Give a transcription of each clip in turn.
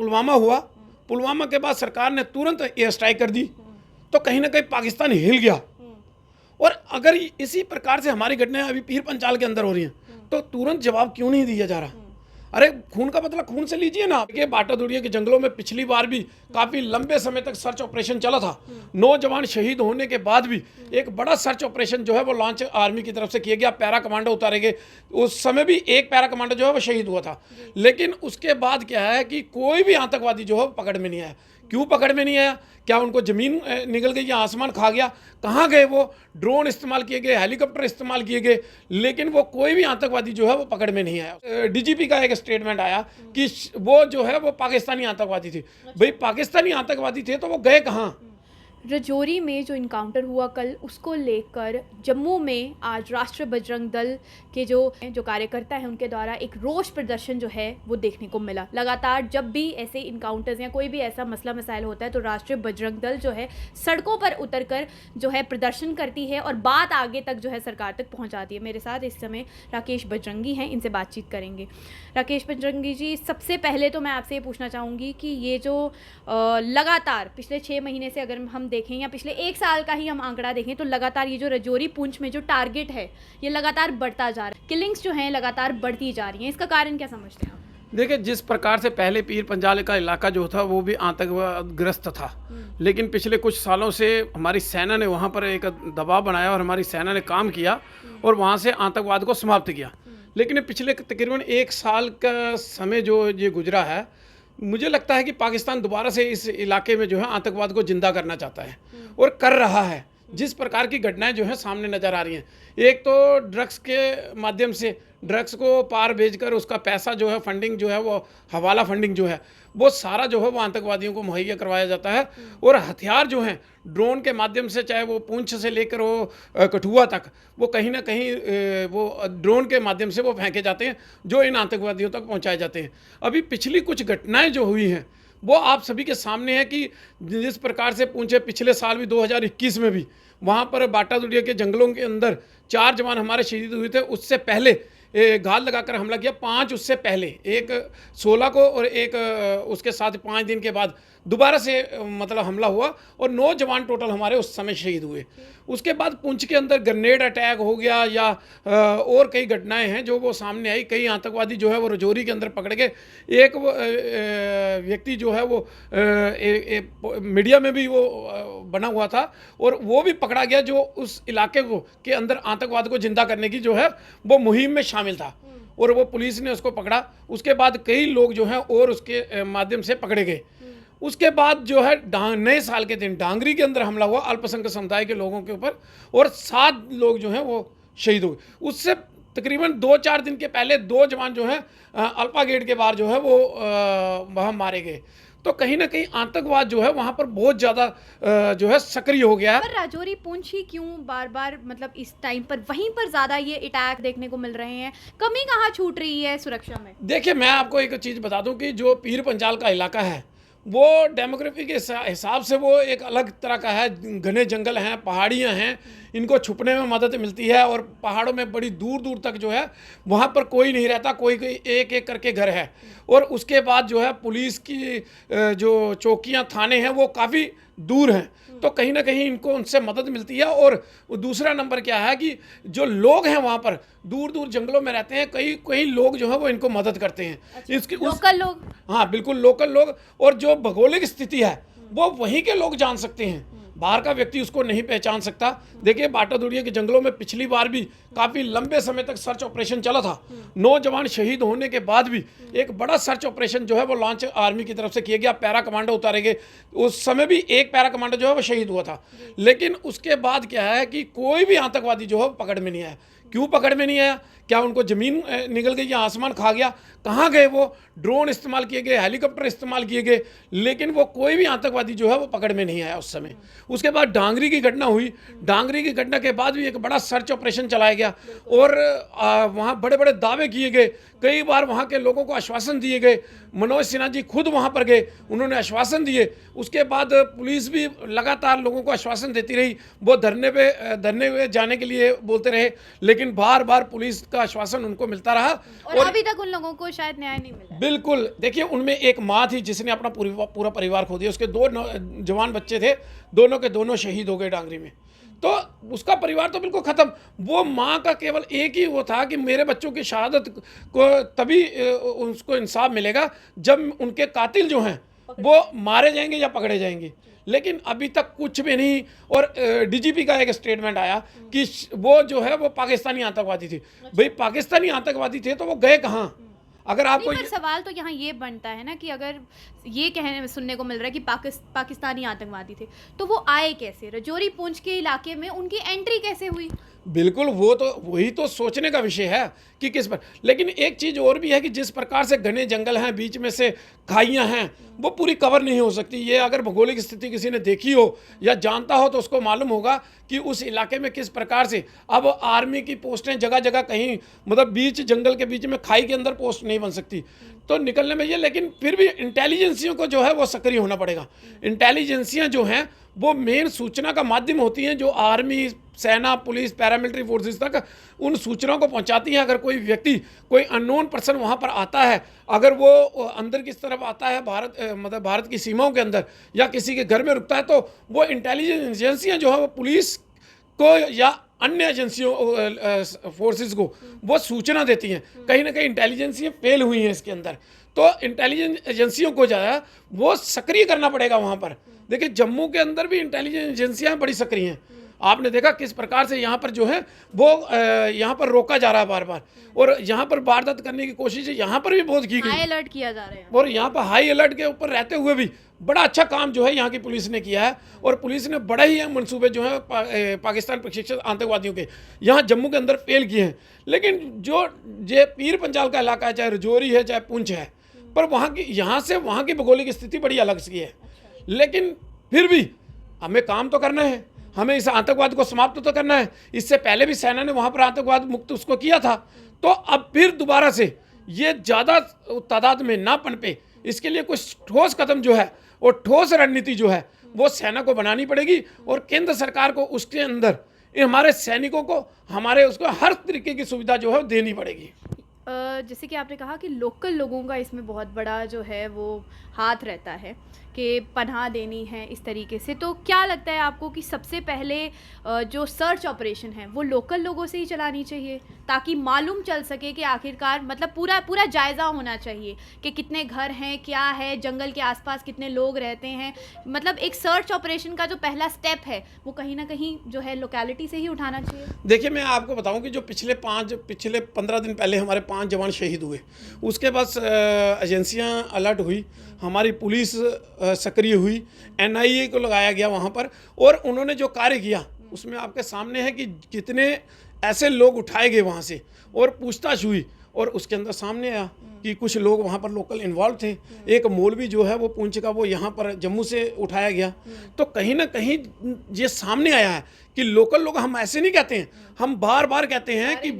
पुलवामा हुआ, पुलवामा के बाद सरकार ने तुरंत एयर स्ट्राइक कर दी, तो कहीं ना कहीं पाकिस्तान हिल गया। और अगर इसी प्रकार से हमारी घटनाएं अभी पीर पंचाल के अंदर हो रही हैं, तो तुरंत जवाब क्यों नहीं दिया जा रहा? अरे खून का बदला खून से लीजिए ना। देखिए बाटा दुड़िया के जंगलों में पिछली बार भी काफी लंबे समय तक सर्च ऑपरेशन चला था। 9 जवान शहीद होने के बाद भी एक बड़ा सर्च ऑपरेशन जो है वो लॉन्च आर्मी की तरफ से किया गया। पैरा कमांडो उतारे गए, उस समय भी एक पैरा कमांडो जो है वो शहीद हुआ था। लेकिन उसके बाद क्या है कि कोई भी आतंकवादी जो है पकड़ में नहीं आया। क्यों पकड़ में नहीं आया? क्या उनको ज़मीन निगल गई या आसमान खा गया? कहाँ गए वो? ड्रोन इस्तेमाल किए गए, हेलीकॉप्टर इस्तेमाल किए गए, लेकिन वो कोई भी आतंकवादी जो है वो पकड़ में नहीं आया। डीजीपी का एक स्टेटमेंट आया कि वो जो है वो पाकिस्तानी आतंकवादी थे। भाई पाकिस्तानी आतंकवादी थे तो वो गए कहाँ? राजौरी में जो इनकाउंटर हुआ कल, उसको लेकर जम्मू में आज राष्ट्रीय बजरंग दल के जो कार्यकर्ता हैं उनके द्वारा एक रोष प्रदर्शन जो है वो देखने को मिला। लगातार जब भी ऐसे इनकाउंटर्स या कोई भी ऐसा मसला मसाइल होता है तो राष्ट्रीय बजरंग दल जो है सड़कों पर उतरकर जो है प्रदर्शन करती है और बात आगे तक जो है सरकार तक पहुंचाती है। मेरे साथ इस समय राकेश बजरंगी हैं, इनसे बातचीत करेंगे। राकेश बजरंगी जी, सबसे पहले तो मैं आपसे ये पूछना चाहूँगी कि ये जो लगातार पिछले 6 महीने से अगर हम देखें या पिछले 1 साल का ही हम आंकड़ा देखें तो लगातार ये जो राजौरी पुंछ में जो टारगेट है ये लगातार बढ़ता जा रहा है, किलिंग्स जो हैं लगातार बढ़ती जा रही हैं, इसका कारण क्या समझते हैं आप? देखिए जिस प्रकार से पहले पीर पंजाल का इलाका जो था वो भी आतंकवादग्रस्त था, लेकिन पिछले कुछ सालों से हमारी सेना ने वहाँ पर एक दबाव बनाया और हमारी सेना ने काम किया और वहाँ से आतंकवाद को समाप्त किया। लेकिन पिछले तकरीबन 1 साल का समय जो ये गुजरा है, मुझे लगता है कि पाकिस्तान दोबारा से इस इलाके में जो है आतंकवाद को जिंदा करना चाहता है और कर रहा है। जिस प्रकार की घटनाएं जो है सामने नज़र आ रही हैं, एक तो ड्रग्स के माध्यम से ड्रग्स को पार भेजकर उसका पैसा जो है फंडिंग जो है वो हवाला फंडिंग जो है वो सारा जो है वो आतंकवादियों को मुहैया करवाया जाता है। और हथियार जो हैं ड्रोन के माध्यम से, चाहे वो पूंछ से लेकर वो कठुआ तक, वो कहीं ना कहीं वो ड्रोन के माध्यम से वो फेंके जाते हैं जो इन आतंकवादियों तक पहुंचाए जाते हैं। अभी पिछली कुछ घटनाएं जो हुई हैं वो आप सभी के सामने है कि जिस प्रकार से पूछे, पिछले साल भी 2021 में भी वहाँ पर बाटा दुड़िया के जंगलों के अंदर 4 जवान हमारे शहीद हुए थे। उससे पहले घात लगाकर हमला किया 5 उससे पहले, एक 16 को और एक उसके साथ 5 दिन के बाद दोबारा से मतलब हमला हुआ और 9 जवान टोटल हमारे उस समय शहीद हुए। उसके बाद पुंछ के अंदर ग्रेनेड अटैक हो गया या और कई घटनाएं हैं जो वो सामने आई। कई आतंकवादी जो है वो राजौरी के अंदर पकड़े गए। एक व्यक्ति जो है वो मीडिया में भी वो बना हुआ था और वो भी पकड़ा गया जो उस इलाके को के अंदर आतंकवाद को जिंदा करने की जो है वो मुहिम में शामिल था और वो पुलिस ने उसको पकड़ा। उसके बाद कई लोग जो हैं और उसके माध्यम से पकड़े गए। उसके बाद जो है नए साल के दिन डांगरी के अंदर हमला हुआ अल्पसंख्यक समुदाय के लोगों के ऊपर और 7 लोग जो हैं वो शहीद हुए। उससे तकरीबन 2-4 दिन के पहले 2 जवान जो हैं अल्पा गेट के बाहर जो है वो वहाँ मारे गए। तो कहीं ना कहीं आतंकवाद जो है वहाँ पर बहुत ज़्यादा जो है सक्रिय हो गया है। पर राजौरी पुंछ ही क्यों बार बार मतलब इस टाइम पर वहीं पर ज़्यादा ये अटैक देखने को मिल रहे हैं? कमी कहाँ छूट रही है सुरक्षा में? देखिए मैं आपको एक चीज़ बता दूं कि जो पीर पंजाल का इलाका है वो डेमोग्राफी के हिसाब से वो एक अलग तरह का है। घने जंगल हैं, पहाड़ियाँ हैं, इनको छुपने में मदद मिलती है और पहाड़ों में बड़ी दूर दूर तक जो है वहाँ पर कोई नहीं रहता, कोई कोई एक एक करके घर है। और उसके बाद जो है पुलिस की जो चौकियाँ थाने हैं वो काफ़ी दूर हैं, तो कहीं ना कहीं इनको उनसे मदद मिलती है। और दूसरा नंबर क्या है कि जो लोग हैं वहाँ पर दूर दूर जंगलों में रहते हैं, कई लोग जो है वो इनको मदद करते हैं। अच्छा, लोकल लोग? हाँ बिल्कुल लोकल लोग। और जो भौगोलिक स्थिति है वो वहीं के लोग जान सकते हैं, बाहर का व्यक्ति उसको नहीं पहचान सकता। देखिए बाटा दुड़िया के जंगलों में पिछली बार भी काफ़ी लंबे समय तक सर्च ऑपरेशन चला था। 9 जवान शहीद होने के बाद भी एक बड़ा सर्च ऑपरेशन जो है वो लॉन्च आर्मी की तरफ से किया गया। पैरा कमांडो उतारे गए, उस समय भी एक पैरा कमांडो जो है वो शहीद हुआ था। लेकिन उसके बाद क्या है कि कोई भी आतंकवादी जो है पकड़ में नहीं आया। क्यों पकड़ में नहीं आया? क्या उनको ज़मीन निगल गई या आसमान खा गया? कहाँ गए वो? ड्रोन इस्तेमाल किए गए, हेलीकॉप्टर इस्तेमाल किए गए, लेकिन वो कोई भी आतंकवादी जो है वो पकड़ में नहीं आया उस समय। उसके बाद डांगरी की घटना हुई। डांगरी की घटना के बाद भी एक बड़ा सर्च ऑपरेशन चलाया गया और वहाँ बड़े बड़े दावे किए गए। कई बार वहाँ के लोगों को आश्वासन दिए गए। मनोज सिन्हा जी खुद वहाँ पर गए, उन्होंने आश्वासन दिए। उसके बाद पुलिस भी लगातार लोगों को आश्वासन देती रही। वो धरने पे जाने के लिए बोलते रहे, लेकिन बार बार पुलिस का आश्वासन उनको मिलता रहा और अभी तक उन लोगों को शायद न्याय नहीं मिला है। बिल्कुल, देखिए उनमें एक माँ थी जिसने अपना पूरा परिवार खो दिया, उसके दो जवान बच्चे थे, दोनों के दोनों शहीद हो गए डांगरी में, तो उसका परिवार तो बिल्कुल ख़त्म। वो माँ का केवल एक ही वो था कि मेरे बच्चों की शहादत को तभी उसको इंसाफ मिलेगा जब उनके कातिल जो हैं वो मारे जाएंगे या पकड़े जाएंगे, लेकिन अभी तक कुछ भी नहीं। और डीजीपी का एक स्टेटमेंट आया कि वो जो है वो पाकिस्तानी आतंकवादी थे। भाई पाकिस्तानी आतंकवादी थे तो वो गए कहाँ? अगर आपको नहीं, पर सवाल तो यहाँ ये बनता है ना कि अगर ये कहने सुनने को मिल रहा है कि पाकिस्तानी आतंकवादी थे, तो वो आए कैसे? राजौरी पुंछ के इलाके में उनकी एंट्री कैसे हुई? बिल्कुल, वो तो वही तो सोचने का विषय है कि किस पर। लेकिन एक चीज़ और भी है कि जिस प्रकार से घने जंगल हैं, बीच में से खाइयां हैं, वो पूरी कवर नहीं हो सकती। ये अगर भौगोलिक स्थिति किसी ने देखी हो या जानता हो तो उसको मालूम होगा कि उस इलाके में किस प्रकार से अब आर्मी की पोस्टें जगह जगह कहीं मतलब बीच जंगल के बीच में खाई के अंदर पोस्ट नहीं बन सकती, तो निकलने में ये। लेकिन फिर भी इंटेलिजेंसियों को जो है वो सक्रिय होना पड़ेगा। इंटेलिजेंसियाँ जो हैं वो मेन सूचना का माध्यम होती हैं, जो आर्मी, सेना, पुलिस, पैरामिलिट्री फोर्सेस तक उन सूचनाओं को पहुंचाती हैं। अगर कोई व्यक्ति, कोई अननोन पर्सन वहां पर आता है, अगर वो अंदर की तरफ आता है मतलब भारत की सीमाओं के अंदर या किसी के घर में रुकता है, तो वो इंटेलिजेंस एजेंसियां जो है वो पुलिस को या अन्य एजेंसियों फोर्सेस को वो सूचना देती हैं। कहीं ना कहीं इंटेलिजेंसियाँ फेल हुई हैं इसके अंदर, तो इंटेलिजेंस एजेंसियों को ज़्यादा वो सक्रिय करना पड़ेगा वहाँ पर। देखिए जम्मू के अंदर भी इंटेलिजेंस एजेंसियाँ बड़ी सक्रिय हैं। आपने देखा किस प्रकार से यहाँ पर जो है वो यहाँ पर रोका जा रहा है बार बार, और यहाँ पर वारदात करने की कोशिश यहाँ पर भी बहुत की गई, हाई अलर्ट किया जा रहा है। और यहाँ पर हाई अलर्ट के ऊपर रहते हुए भी बड़ा अच्छा काम जो है यहाँ की पुलिस ने किया है। और पुलिस ने बड़े ही मंसूबे जो है पाकिस्तान प्रशिक्षित आतंकवादियों के यहाँ जम्मू के अंदर फेल किए हैं। लेकिन जो ये पीर पंजाल का इलाका है, चाहे राजौरी है चाहे पुंछ है, पर वहाँ की यहाँ से वहाँ की भौगोलिक स्थिति बड़ी अलग सी है। लेकिन फिर भी हमें काम तो करना है, हमें इस आतंकवाद को समाप्त तो करना है। इससे पहले भी सेना ने वहाँ पर आतंकवाद मुक्त उसको किया था, तो अब फिर दोबारा से ये ज़्यादा तादाद में ना पनपे, इसके लिए कुछ ठोस कदम जो है और ठोस रणनीति जो है वो सेना को बनानी पड़ेगी, और केंद्र सरकार को उसके अंदर हमारे सैनिकों को हमारे उसको हर तरीके की सुविधा जो है देनी पड़ेगी। जैसे कि आपने कहा कि लोकल लोगों का इसमें बहुत बड़ा जो है वो हाथ रहता है कि पनाह देनी है इस तरीके से, तो क्या लगता है आपको कि सबसे पहले जो सर्च ऑपरेशन है वो लोकल लोगों से ही चलानी चाहिए, ताकि मालूम चल सके कि आखिरकार मतलब पूरा जायज़ा होना चाहिए कि कितने घर हैं, क्या है, जंगल के आसपास कितने लोग रहते हैं। मतलब एक सर्च ऑपरेशन का जो पहला स्टेप है वो कहीं ना कहीं जो है लोकेलिटी से ही उठाना चाहिए। देखिए मैं आपको बताऊं कि जो पिछले 15 दिन पहले हमारे 5 जवान शहीद हुए, उसके बाद एजेंसियां अलर्ट हुई, हमारी पुलिस सक्रिय हुई, NIA को लगाया गया वहाँ पर, और उन्होंने जो कार्य किया उसमें आपके सामने है कि कितने ऐसे लोग उठाए गए वहाँ से और पूछताछ हुई, और उसके अंदर सामने आया कि कुछ लोग वहाँ पर लोकल इन्वॉल्व थे। एक मौलवी जो है वो पुंछ का, वो यहाँ पर जम्मू से उठाया गया। तो कहीं ना कहीं ये सामने आया है कि लोकल लोग, हम ऐसे नहीं कहते हैं, हम बार बार कहते हैं कि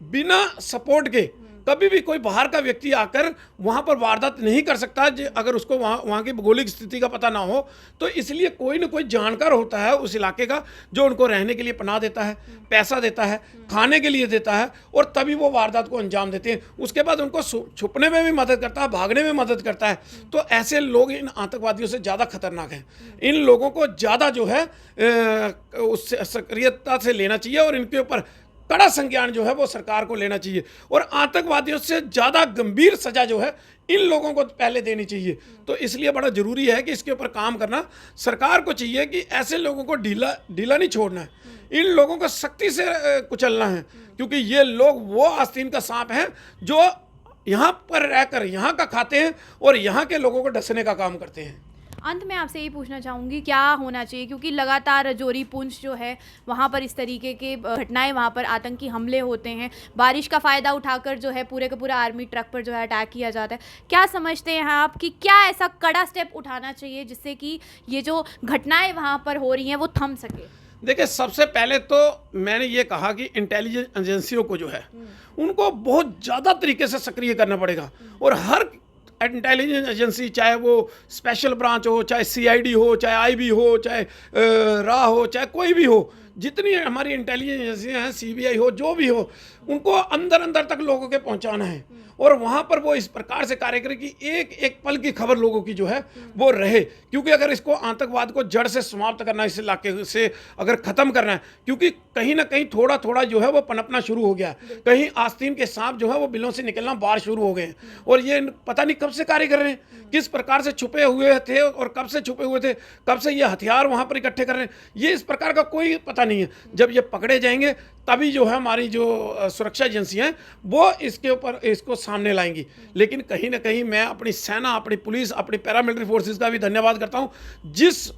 बिना सपोर्ट के कभी भी कोई बाहर का व्यक्ति आकर वहाँ पर वारदात नहीं कर सकता अगर उसको वहाँ की भौगोलिक स्थिति का पता ना हो। तो इसलिए कोई ना कोई जानकार होता है उस इलाके का जो उनको रहने के लिए पनाह देता है, पैसा देता है, खाने के लिए देता है, और तभी वो वारदात को अंजाम देते हैं। उसके बाद उनको छुपने में भी मदद करता है, भागने में मदद करता है। तो ऐसे लोग इन आतंकवादियों से ज़्यादा खतरनाक हैं। इन लोगों को ज़्यादा जो है उससे सक्रियता से लेना चाहिए, और इनके ऊपर कड़ा संज्ञान जो है वो सरकार को लेना चाहिए, और आतंकवादियों से ज़्यादा गंभीर सजा जो है इन लोगों को पहले देनी चाहिए। तो इसलिए बड़ा ज़रूरी है कि इसके ऊपर काम करना सरकार को चाहिए कि ऐसे लोगों को ढीला नहीं छोड़ना है, इन लोगों को सख्ती से कुचलना है, क्योंकि ये लोग वो आस्तीन का सांप हैं जो यहाँ पर रहकर यहाँ का खाते हैं और यहाँ के लोगों को डसने का काम करते हैं। अंत में आपसे यही पूछना चाहूँगी क्या होना चाहिए, क्योंकि लगातार राजौरी पुंछ जो है वहाँ पर इस तरीके के घटनाएं, वहाँ पर आतंकी हमले होते हैं, बारिश का फ़ायदा उठाकर जो है पूरे का पूरा आर्मी ट्रक पर जो है अटैक किया जाता है। क्या समझते हैं आप कि क्या ऐसा कड़ा स्टेप उठाना चाहिए जिससे कि ये जो घटनाएं वहाँ पर हो रही हैं वो थम सके? देखिए सबसे पहले तो मैंने ये कहा कि इंटेलिजेंस एजेंसियों को जो है उनको बहुत ज़्यादा तरीके से सक्रिय करना पड़ेगा, और हर इंटेलिजेंस एजेंसी, चाहे वो स्पेशल ब्रांच हो, चाहे CID हो, चाहे IB हो, चाहे रा हो, चाहे कोई भी हो, जितनी हमारी इंटेलिजेंस एजेंसियाँ हैं, CBI हो, जो भी हो, उनको अंदर अंदर तक लोगों के पहुंचाना है और वहां पर वो इस प्रकार से कार्य करे कि एक एक पल की खबर लोगों की जो है वो रहे, क्योंकि अगर इसको आतंकवाद को जड़ से समाप्त करना है, इस इलाके से अगर खत्म करना है, क्योंकि कहीं ना कहीं थोड़ा थोड़ा जो है वो पनपना शुरू हो गया, कहीं आस्तीन के सांप जो है वो बिलों से निकलना बाहर शुरू हो गए और ये पता नहीं कब से कार्य कर रहे हैं, किस प्रकार से छुपे हुए थे और कब से छुपे हुए थे, कब से ये हथियार वहां पर इकट्ठे कर रहे हैं, ये इस प्रकार का कोई पता नहीं है। जब ये पकड़े जाएंगे तभी जो है हमारी जो सुरक्षा एजेंसियां वो इसके ऊपर इसको सामने लाएंगी। लेकिन कहीं ना कहीं मैं अपनी सेना, अपनी पुलिस, अपनी पैरामिलिट्री फोर्सेस का भी धन्यवाद करता हूं, जिस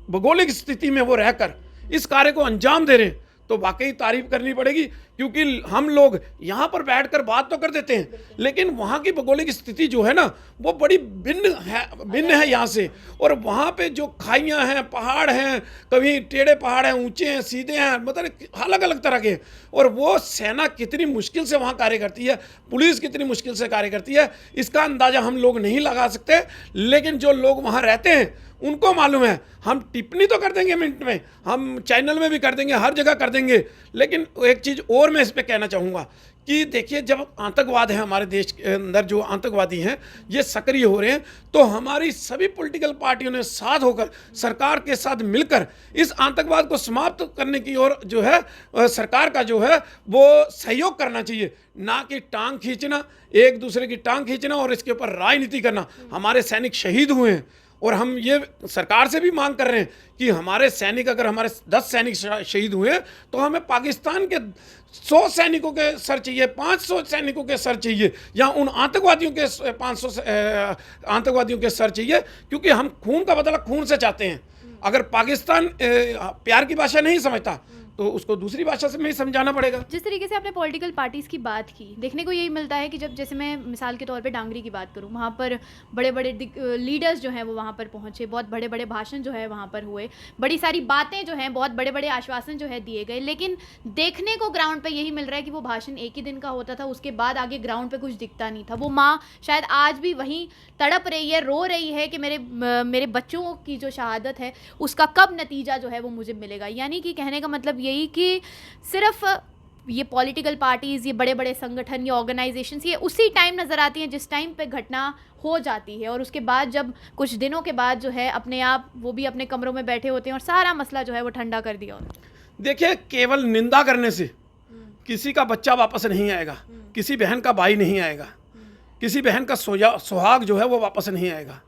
भौगोलिक स्थिति में वो रहकर इस कार्य को अंजाम दे रहे हैं, तो वाकई तारीफ करनी पड़ेगी, क्योंकि हम लोग यहाँ पर बैठकर बात तो कर देते हैं, लेकिन वहाँ की भौगोलिक स्थिति जो है ना वो बड़ी भिन्न है यहाँ से, और वहाँ पे जो खाइयाँ हैं, पहाड़ हैं, कभी टेढ़े पहाड़ हैं, ऊंचे हैं, सीधे हैं, मतलब अलग अलग तरह के, और वो सेना कितनी मुश्किल से वहाँ कार्य करती है, पुलिस कितनी मुश्किल से कार्य करती है, इसका अंदाज़ा हम लोग नहीं लगा सकते। लेकिन जो लोग वहाँ रहते हैं उनको मालूम है। हम टिप्पणी तो कर देंगे मिनट में, हम चैनल में भी कर देंगे, हर जगह कर देंगे, लेकिन एक चीज़ और मैं इस पर कहना चाहूँगा कि देखिए, जब आतंकवाद है हमारे देश के अंदर, जो आतंकवादी हैं ये सक्रिय हो रहे हैं, तो हमारी सभी पॉलिटिकल पार्टियों ने साथ होकर, सरकार के साथ मिलकर इस आतंकवाद को समाप्त करने की ओर जो है सरकार का जो है वो सहयोग करना चाहिए, ना कि टांग खींचना, एक दूसरे की टांग खींचना और इसके ऊपर राजनीति करना। हमारे सैनिक शहीद हुए हैं और हम ये सरकार से भी मांग कर रहे हैं कि हमारे सैनिक, अगर हमारे 10 सैनिक शहीद हुए तो हमें पाकिस्तान के 100 सैनिकों के सर चाहिए, 500 सैनिकों के सर चाहिए, या उन आतंकवादियों के 500 आतंकवादियों के सर चाहिए, क्योंकि हम खून का बदला खून से चाहते हैं। अगर पाकिस्तान प्यार की भाषा नहीं समझता तो उसको दूसरी भाषा से में ही समझाना पड़ेगा। जिस तरीके से आपने पॉलिटिकल पार्टीज़ की बात की, देखने को यही मिलता है कि जब, जैसे मैं मिसाल के तौर पे डांगरी की बात करूं, वहाँ पर बड़े बड़े लीडर्स जो हैं वो वहाँ पर पहुँचे, बहुत बड़े बड़े भाषण जो है वहाँ पर हुए, बड़ी सारी बातें जो हैं, बहुत बड़े बड़े आश्वासन जो है दिए गए, लेकिन देखने को ग्राउंड पर यही मिल रहा है कि वो भाषण एक ही दिन का होता था, उसके बाद आगे ग्राउंड पर कुछ दिखता नहीं था। वो माँ शायद आज भी वहीं तड़प रही है, रो रही है कि मेरे बच्चों की जो शहादत है उसका कब नतीजा जो है वो मुझे मिलेगा। यानी कि कहने का मतलब यही कि सिर्फ ये पॉलिटिकल पार्टीज़, ये बड़े बड़े संगठन, ये ऑर्गेनाइजेशंस, ये उसी टाइम नज़र आती हैं जिस टाइम पे घटना हो जाती है, और उसके बाद जब कुछ दिनों के बाद जो है अपने आप वो भी अपने कमरों में बैठे होते हैं और सारा मसला जो है वो ठंडा कर दिया होता है। देखिए, केवल निंदा करने से किसी का बच्चा वापस नहीं आएगा, किसी बहन का भाई नहीं आएगा, किसी बहन का सुहाग जो है वो वापस नहीं आएगा,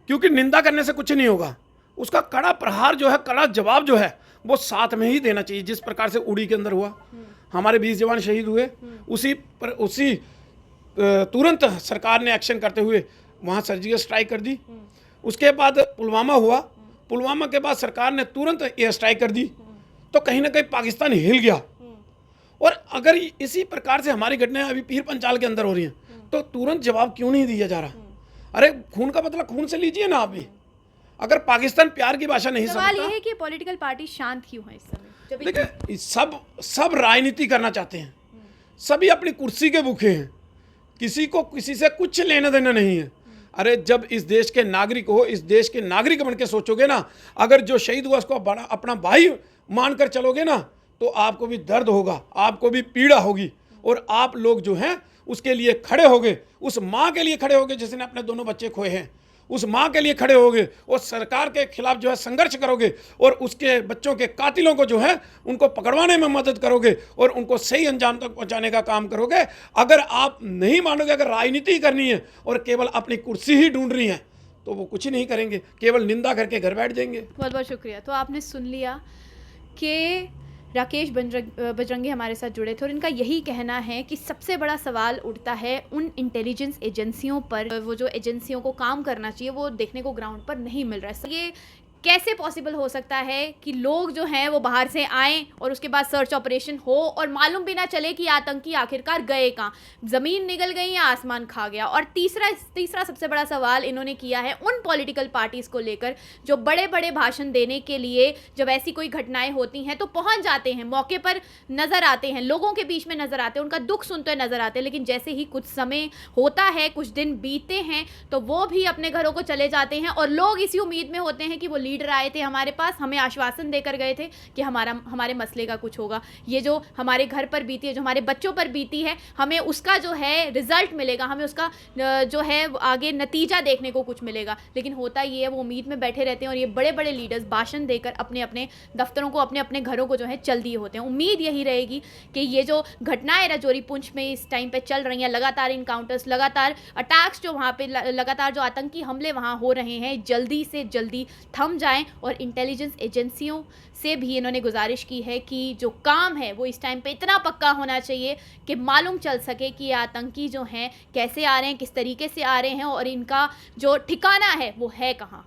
क्योंकि निंदा करने से कुछ नहीं होगा। उसका कड़ा प्रहार जो है, कड़ा जवाब जो है वो साथ में ही देना चाहिए। जिस प्रकार से उड़ी के अंदर हुआ, हमारे 20 जवान शहीद हुए, उसी तुरंत सरकार ने एक्शन करते हुए वहाँ सर्जिकल स्ट्राइक कर दी। उसके बाद पुलवामा हुआ, पुलवामा के बाद सरकार ने तुरंत एयर स्ट्राइक कर दी, तो कहीं ना कहीं पाकिस्तान हिल गया। और अगर इसी प्रकार से हमारी घटनाएं अभी पीर पंचाल के अंदर हो रही हैं, तो तुरंत जवाब क्यों नहीं दिया जा रहा? अरे खून का बदला खून से लीजिए ना आप भी। अगर पाकिस्तान प्यार की भाषा नहीं समझता, सवाल ये है कि पॉलिटिकल पार्टी शांत क्यों है इस समय? देखिए, सब राजनीति करना चाहते हैं, सभी अपनी कुर्सी के भूखे हैं, किसी को किसी से कुछ लेना देना नहीं है। अरे जब इस देश के नागरिक हो, इस देश के नागरिक बन के सोचोगे ना, अगर जो शहीद हुआ उसको अपना भाई मानकर चलोगे ना, तो आपको भी दर्द होगा, आपको भी पीड़ा होगी, और आप लोग जो हैं उसके लिए खड़े होगे, उस माँ के लिए खड़े होगे जिसने अपने दोनों बच्चे खोए हैं, उस माँ के लिए खड़े होगे, और सरकार के खिलाफ जो है संघर्ष करोगे, और उसके बच्चों के कातिलों को जो है उनको पकड़वाने में मदद करोगे, और उनको सही अंजाम तक पहुंचाने का काम करोगे। अगर आप नहीं मानोगे, अगर राजनीति करनी है और केवल अपनी कुर्सी ही ढूंढ रही है, तो वो कुछ नहीं करेंगे, केवल निंदा करके घर बैठ जाएंगे। बहुत बहुत शुक्रिया। तो आपने सुन लिया कि राकेश बजरंगी हमारे साथ जुड़े थे, और इनका यही कहना है कि सबसे बड़ा सवाल उठता है उन इंटेलिजेंस एजेंसियों पर, वो जो एजेंसियों को काम करना चाहिए वो देखने को ग्राउंड पर नहीं मिल रहा है। ये कैसे पॉसिबल हो सकता है कि लोग जो हैं वो बाहर से आएँ और उसके बाद सर्च ऑपरेशन हो और मालूम भी ना चले कि आतंकी आखिरकार गए कहाँ, ज़मीन निगल गई या आसमान खा गया। और तीसरा सबसे बड़ा सवाल इन्होंने किया है उन पॉलिटिकल पार्टीज़ को लेकर जो बड़े बड़े भाषण देने के लिए जब ऐसी कोई घटनाएं होती हैं तो पहुंच जाते हैं, मौके पर नज़र आते हैं, लोगों के बीच में नज़र आते हैं, उनका दुख सुनते नज़र आते हैं, लेकिन जैसे ही कुछ समय होता है, कुछ दिन बीतते हैं, तो वो भी अपने घरों को चले जाते हैं, और लोग इसी उम्मीद में होते हैं कि वो लीडर आए थे हमारे पास, हमें आश्वासन देकर गए थे कि हमारे मसले का कुछ होगा। ये जो हमारे घर पर बीती है, जो हमारे बच्चों पर बीती है, हमें उसका जो है रिजल्ट मिलेगा, हमें उसका जो है आगे नतीजा देखने को कुछ मिलेगा। लेकिन होता ये है, वो उम्मीद में बैठे रहते हैं और ये बड़े बड़े लीडर्स भाषण देकर अपने अपने दफ्तरों को, अपने अपने घरों को जो है चल दिए होते हैं। उम्मीद यही रहेगी कि ये जो घटनाएं राजौरी पुंछ में इस टाइम पे चल रही हैं, लगातार इनकाउंटर्स, लगातार अटैक्स, जो वहाँ पे लगातार जो आतंकी हमले वहाँ हो रहे हैं, जल्दी से जल्दी थम जाएं। और इंटेलिजेंस एजेंसियों से भी इन्होंने गुजारिश की है कि जो काम है वो इस टाइम पे इतना पक्का होना चाहिए कि मालूम चल सके कि ये आतंकी जो हैं कैसे आ रहे हैं, किस तरीके से आ रहे हैं और इनका जो ठिकाना है वो है कहाँ।